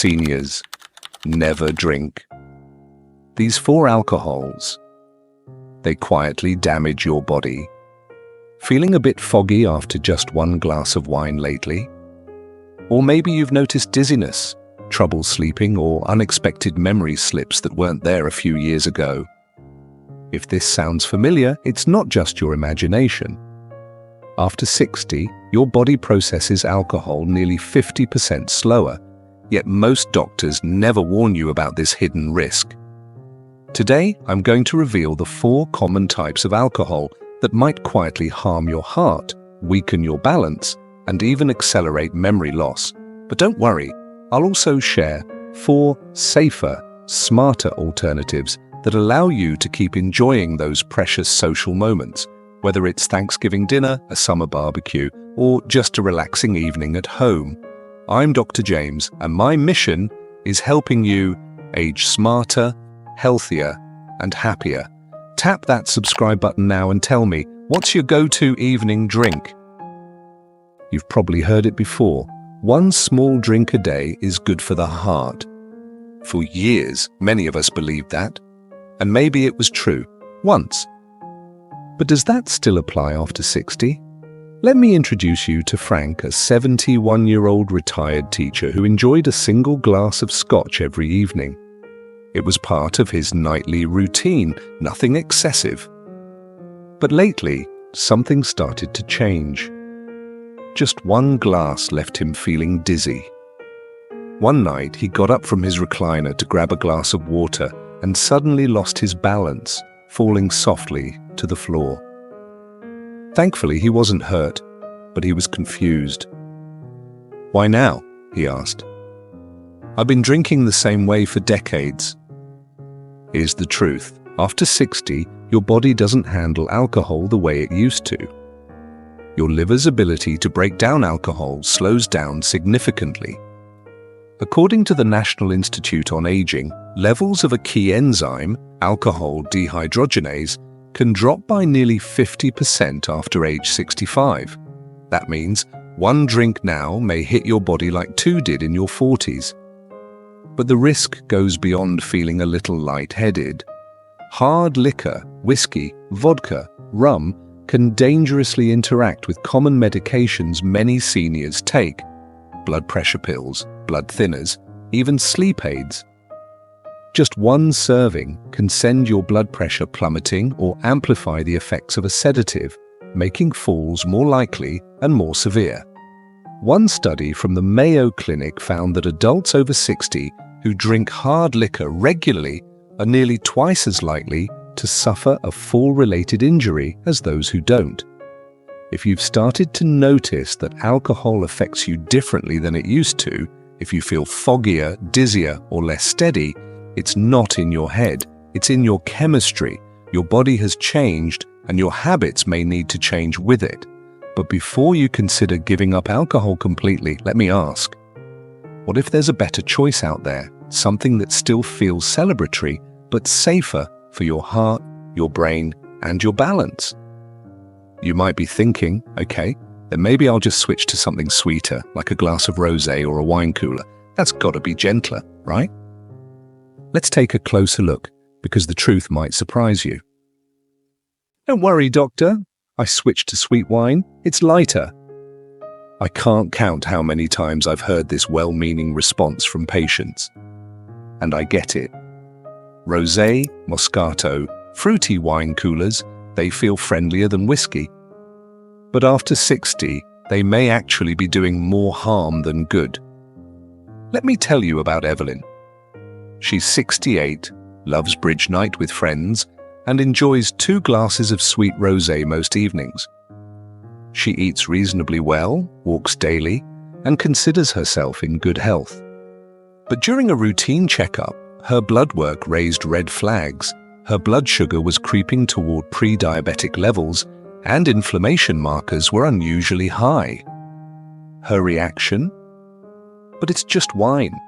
Seniors, never drink. These 4 alcohols, they quietly damage your body. Feeling a bit foggy after just 1 glass of wine lately? Or maybe you've noticed dizziness, trouble sleeping, or unexpected memory slips that weren't there a few years ago. If this sounds familiar, it's not just your imagination. After 60, your body processes alcohol nearly 50% slower, yet most doctors never warn you about this hidden risk. Today, I'm going to reveal the 4 common types of alcohol that might quietly harm your heart, weaken your balance, and even accelerate memory loss. But don't worry, I'll also share 4 safer, smarter alternatives that allow you to keep enjoying those precious social moments, whether it's Thanksgiving dinner, a summer barbecue, or just a relaxing evening at home. I'm Dr. James, and my mission is helping you age smarter, healthier, and happier. Tap that subscribe button now and tell me, what's your go-to evening drink? You've probably heard it before. 1 small drink a day is good for the heart. For years, many of us believed that. And maybe it was true, once. But does that still apply after 60? Let me introduce you to Frank, a 71-year-old retired teacher who enjoyed a single glass of scotch every evening. It was part of his nightly routine, nothing excessive. But lately, something started to change. Just 1 glass left him feeling dizzy. One night, he got up from his recliner to grab a glass of water and suddenly lost his balance, falling softly to the floor. Thankfully, he wasn't hurt, but he was confused. "Why now?" he asked. "I've been drinking the same way for decades." Here's the truth. After 60, your body doesn't handle alcohol the way it used to. Your liver's ability to break down alcohol slows down significantly. According to the National Institute on Aging, levels of a key enzyme, alcohol dehydrogenase, can drop by nearly 50% after age 65. That means 1 drink now may hit your body like 2 did in your 40s. But the risk goes beyond feeling a little lightheaded. Hard liquor, whiskey, vodka, rum can dangerously interact with common medications many seniors take: blood pressure pills, blood thinners, even sleep aids. Just 1 serving can send your blood pressure plummeting or amplify the effects of a sedative, making falls more likely and more severe. One study from the Mayo Clinic found that adults over 60 who drink hard liquor regularly are nearly twice as likely to suffer a fall-related injury as those who don't. If you've started to notice that alcohol affects you differently than it used to, if you feel foggier, dizzier, or less steady, it's not in your head, it's in your chemistry. Your body has changed and your habits may need to change with it. But before you consider giving up alcohol completely, let me ask, what if there's a better choice out there? Something that still feels celebratory, but safer for your heart, your brain, and your balance? You might be thinking, okay, then maybe I'll just switch to something sweeter, like a glass of rosé or a wine cooler. That's got to be gentler, right? Let's take a closer look, because the truth might surprise you. "Don't worry, doctor. I switched to sweet wine. It's lighter." I can't count how many times I've heard this well-meaning response from patients. And I get it. Rosé, Moscato, fruity wine coolers, they feel friendlier than whiskey. But after 60, they may actually be doing more harm than good. Let me tell you about Evelyn. She's 68, loves bridge night with friends, and enjoys 2 glasses of sweet rosé most evenings. She eats reasonably well, walks daily, and considers herself in good health. But during a routine checkup, her blood work raised red flags. Her blood sugar was creeping toward pre-diabetic levels, and inflammation markers were unusually high. Her reaction? But it's just wine.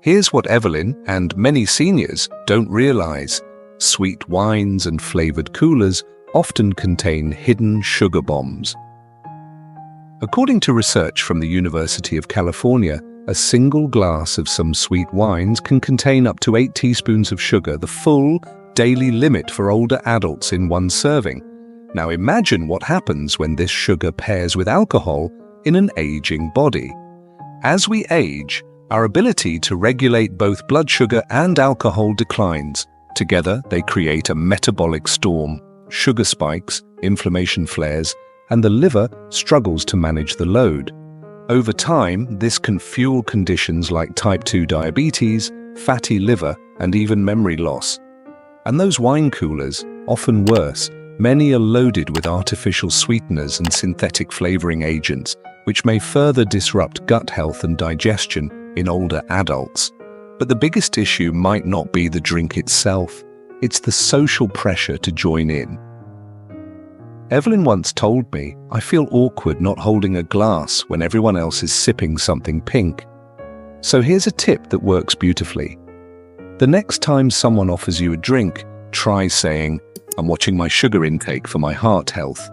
Here's what Evelyn and many seniors don't realize. Sweet wines and flavored coolers often contain hidden sugar bombs. According to research from the University of California, A single glass of some sweet wines can contain up to 8 teaspoons of sugar, the full daily limit for older adults in one serving. Now imagine what happens when this sugar pairs with alcohol in an aging body. As we age, our ability to regulate both blood sugar and alcohol declines. Together, they create a metabolic storm. Sugar spikes, inflammation flares, and the liver struggles to manage the load. Over time, this can fuel conditions like type 2 diabetes, fatty liver, and even memory loss. And those wine coolers, often worse, many are loaded with artificial sweeteners and synthetic flavoring agents, which may further disrupt gut health and digestion in older adults. But the biggest issue might not be the drink itself, it's the social pressure to join in. Evelyn once told me, "I feel awkward not holding a glass when everyone else is sipping something pink." So here's a tip that works beautifully. The next time someone offers you a drink, try saying, "I'm watching my sugar intake for my heart health."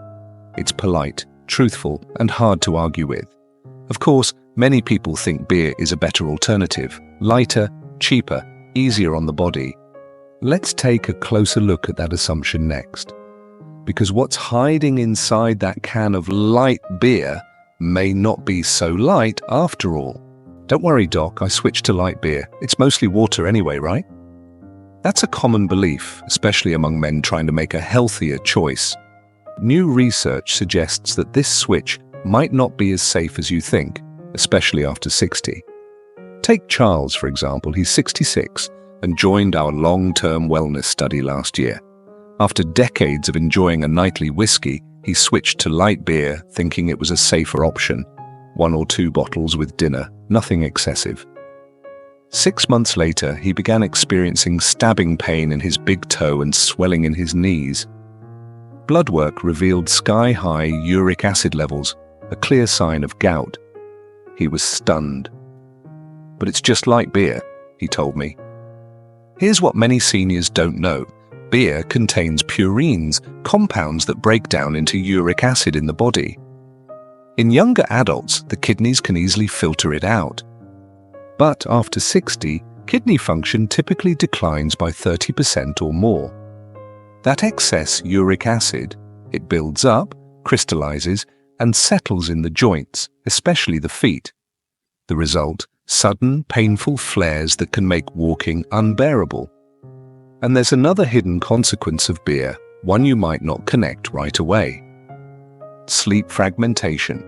It's polite, truthful, and hard to argue with. Of course, many people think beer is a better alternative, lighter, cheaper, easier on the body. Let's take a closer look at that assumption next. Because what's hiding inside that can of light beer may not be so light after all. Don't worry, Doc, I switched to light beer. It's mostly water anyway, right? That's a common belief, especially among men trying to make a healthier choice. New research suggests that this switch might not be as safe as you think, especially after 60. Take Charles, for example. He's 66 and joined our long-term wellness study last year. After decades of enjoying a nightly whiskey, he switched to light beer, thinking it was a safer option. 1 or 2 bottles with dinner, nothing excessive. 6 months later, he began experiencing stabbing pain in his big toe and swelling in his knees. Blood work revealed sky-high uric acid levels, a clear sign of gout. He was stunned. "But it's just light beer," he told me. Here's what many seniors don't know. Beer contains purines, compounds that break down into uric acid in the body. In younger adults, the kidneys can easily filter it out. But after 60, kidney function typically declines by 30% or more. That excess uric acid, it builds up, crystallizes, and settles in the joints, especially the feet. The result, sudden, painful flares that can make walking unbearable. And there's another hidden consequence of beer, one you might not connect right away. Sleep fragmentation.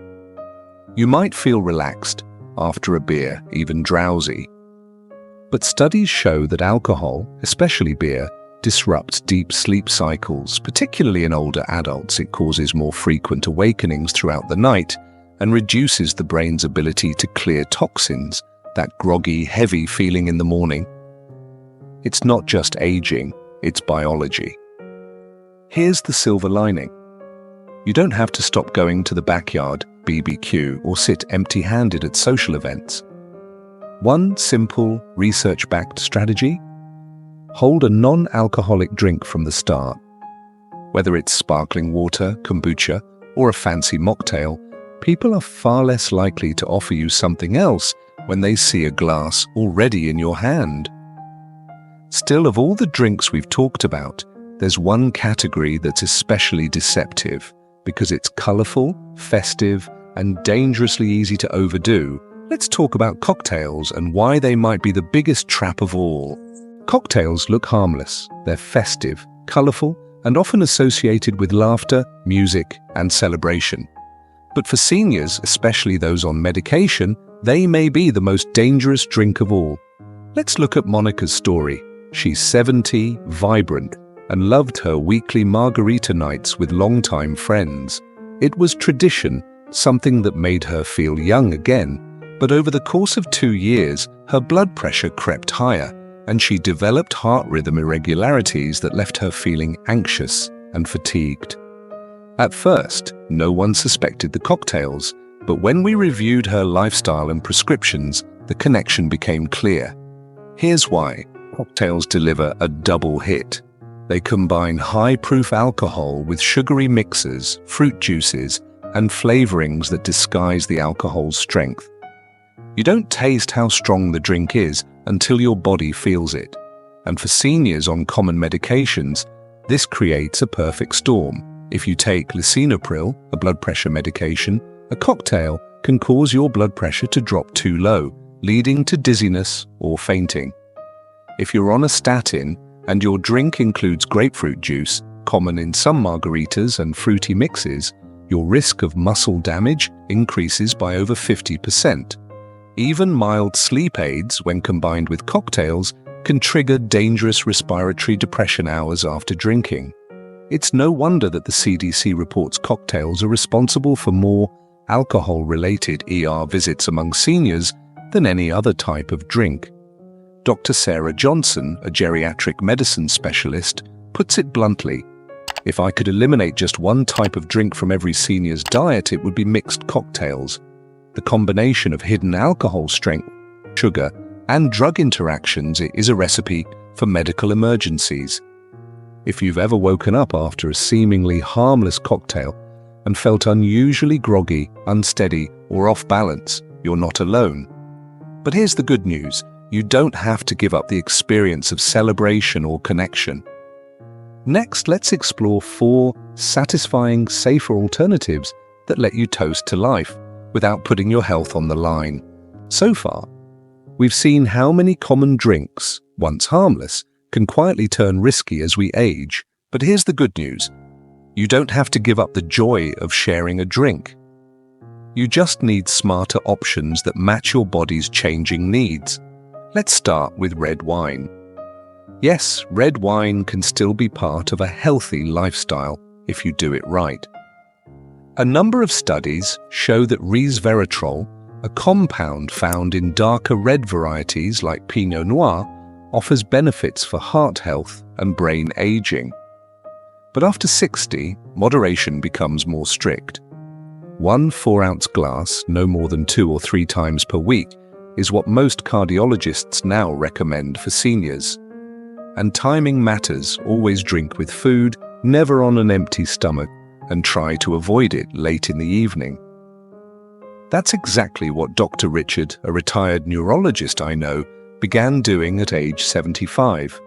You might feel relaxed after a beer, even drowsy. But studies show that alcohol, especially beer, disrupts deep sleep cycles. Particularly in older adults, it causes more frequent awakenings throughout the night and reduces the brain's ability to clear toxins, that groggy, heavy feeling in the morning. It's not just aging, it's biology. Here's the silver lining. You don't have to stop going to the backyard, BBQ, or sit empty-handed at social events. One simple, research-backed strategy: hold a non-alcoholic drink from the start. Whether it's sparkling water, kombucha, or a fancy mocktail, people are far less likely to offer you something else when they see a glass already in your hand. Still, of all the drinks we've talked about, there's one category that's especially deceptive because it's colorful, festive, and dangerously easy to overdo. Let's talk about cocktails and why they might be the biggest trap of all. Cocktails look harmless. They're festive, colorful, and often associated with laughter, music, and celebration. But for seniors, especially those on medication, they may be the most dangerous drink of all. Let's look at Monica's story. She's 70, vibrant, and loved her weekly margarita nights with longtime friends. It was tradition, something that made her feel young again. But over the course of 2 years, her blood pressure crept higher, and she developed heart rhythm irregularities that left her feeling anxious and fatigued. At first, no one suspected the cocktails, but when we reviewed her lifestyle and prescriptions, the connection became clear. Here's why. Cocktails deliver a double hit. They combine high-proof alcohol with sugary mixers, fruit juices, and flavorings that disguise the alcohol's strength. You don't taste how strong the drink is until your body feels it. And for seniors on common medications, this creates a perfect storm. If you take lisinopril, a blood pressure medication, a cocktail can cause your blood pressure to drop too low, leading to dizziness or fainting. If you're on a statin and your drink includes grapefruit juice, common in some margaritas and fruity mixes, your risk of muscle damage increases by over 50%. Even mild sleep aids, when combined with cocktails, can trigger dangerous respiratory depression hours after drinking. It's no wonder that the CDC reports cocktails are responsible for more alcohol-related ER visits among seniors than any other type of drink. Dr. Sarah Johnson, a geriatric medicine specialist, puts it bluntly: "If I could eliminate just one type of drink from every senior's diet, it would be mixed cocktails. The combination of hidden alcohol strength, sugar, and drug interactions is a recipe for medical emergencies." If you've ever woken up after a seemingly harmless cocktail and felt unusually groggy, unsteady, or off balance, you're not alone. But here's the good news: you don't have to give up the experience of celebration or connection. Next, let's explore 4 satisfying, safer alternatives that let you toast to life without putting your health on the line. So far, we've seen how many common drinks, once harmless, can quietly turn risky as we age. But here's the good news: you don't have to give up the joy of sharing a drink. You just need smarter options that match your body's changing needs. Let's start with red wine. Yes, red wine can still be part of a healthy lifestyle if you do it right. A number of studies show that resveratrol, a compound found in darker red varieties like Pinot Noir, offers benefits for heart health and brain aging. But after 60, moderation becomes more strict. 1 4-ounce glass, no more than 2 or 3 times per week, is what most cardiologists now recommend for seniors. And timing matters. Always drink with food, never on an empty stomach, and try to avoid it late in the evening. That's exactly what Dr. Richard, a retired neurologist I know, began doing at age 75.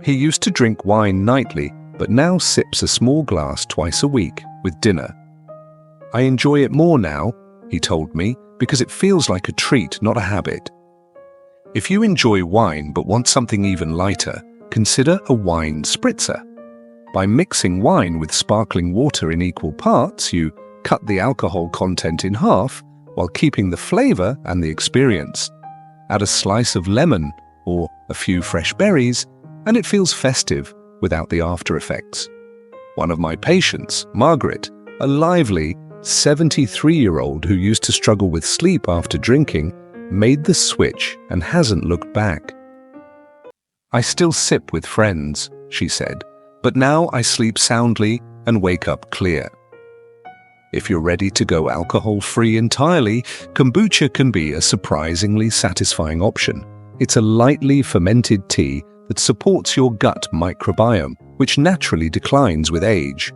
He used to drink wine nightly, but now sips a small glass twice a week with dinner. "I enjoy it more now," he told me, "because it feels like a treat, not a habit." If you enjoy wine but want something even lighter, consider a wine spritzer. By mixing wine with sparkling water in equal parts, you cut the alcohol content in half while keeping the flavor and the experience. Add a slice of lemon or a few fresh berries, and it feels festive without the after effects. One of my patients, Margaret, a lively 73-year-old who used to struggle with sleep after drinking, made the switch and hasn't looked back. "I still sip with friends," she said, "but now I sleep soundly and wake up clear." If you're ready to go alcohol-free entirely, kombucha can be a surprisingly satisfying option. It's a lightly fermented tea that supports your gut microbiome, which naturally declines with age.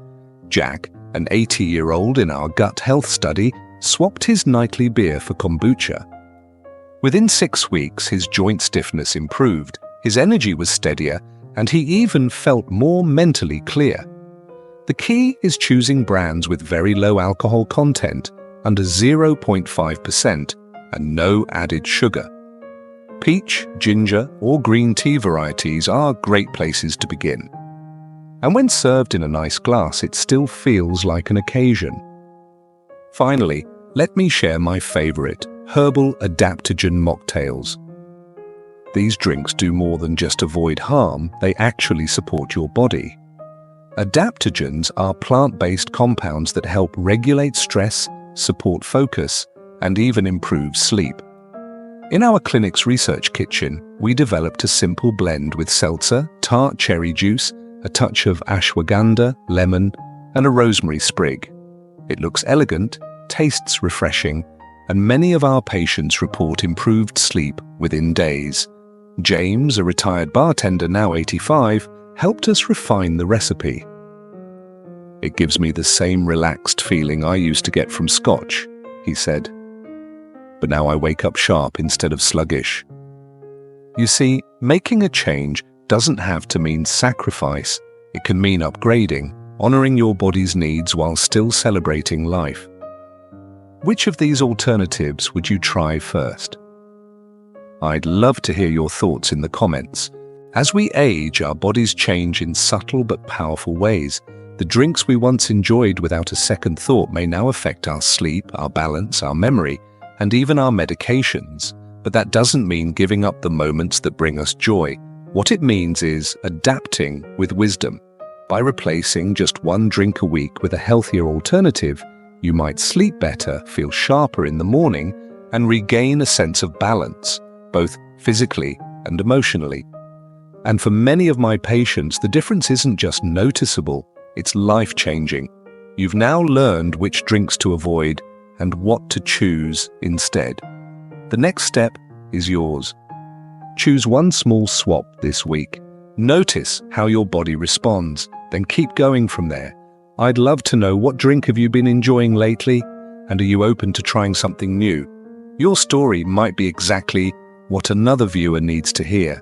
Jack, an 80-year-old in our gut health study, swapped his nightly beer for kombucha. Within 6 weeks, his joint stiffness improved, his energy was steadier, and he even felt more mentally clear. The key is choosing brands with very low alcohol content, under 0.5%, and no added sugar. Peach, ginger, or green tea varieties are great places to begin. And when served in a nice glass, it still feels like an occasion. Finally, let me share my favorite, herbal adaptogen mocktails. These drinks do more than just avoid harm, they actually support your body. Adaptogens are plant-based compounds that help regulate stress, support focus, and even improve sleep. In our clinic's research kitchen, we developed a simple blend with seltzer, tart cherry juice, a touch of ashwagandha, lemon, and a rosemary sprig. It looks elegant, tastes refreshing, and many of our patients report improved sleep within days. James, a retired bartender now 85, helped us refine the recipe. "It gives me the same relaxed feeling I used to get from scotch," he said. but now I wake up sharp instead of sluggish. You see, making a change doesn't have to mean sacrifice. It can mean upgrading, honoring your body's needs while still celebrating life. Which of these alternatives would you try first? I'd love to hear your thoughts in the comments. As we age, our bodies change in subtle but powerful ways. The drinks we once enjoyed without a second thought may now affect our sleep, our balance, our memory, and even our medications. But that doesn't mean giving up the moments that bring us joy. What it means is adapting with wisdom. By replacing just one drink a week with a healthier alternative, you might sleep better, feel sharper in the morning, and regain a sense of balance, both physically and emotionally. And for many of my patients, the difference isn't just noticeable, it's life-changing. You've now learned which drinks to avoid and what to choose instead. The next step is yours. Choose one small swap this week. Notice how your body responds, then keep going from there. I'd love to know, what drink have you been enjoying lately, and are you open to trying something new? Your story might be exactly what another viewer needs to hear.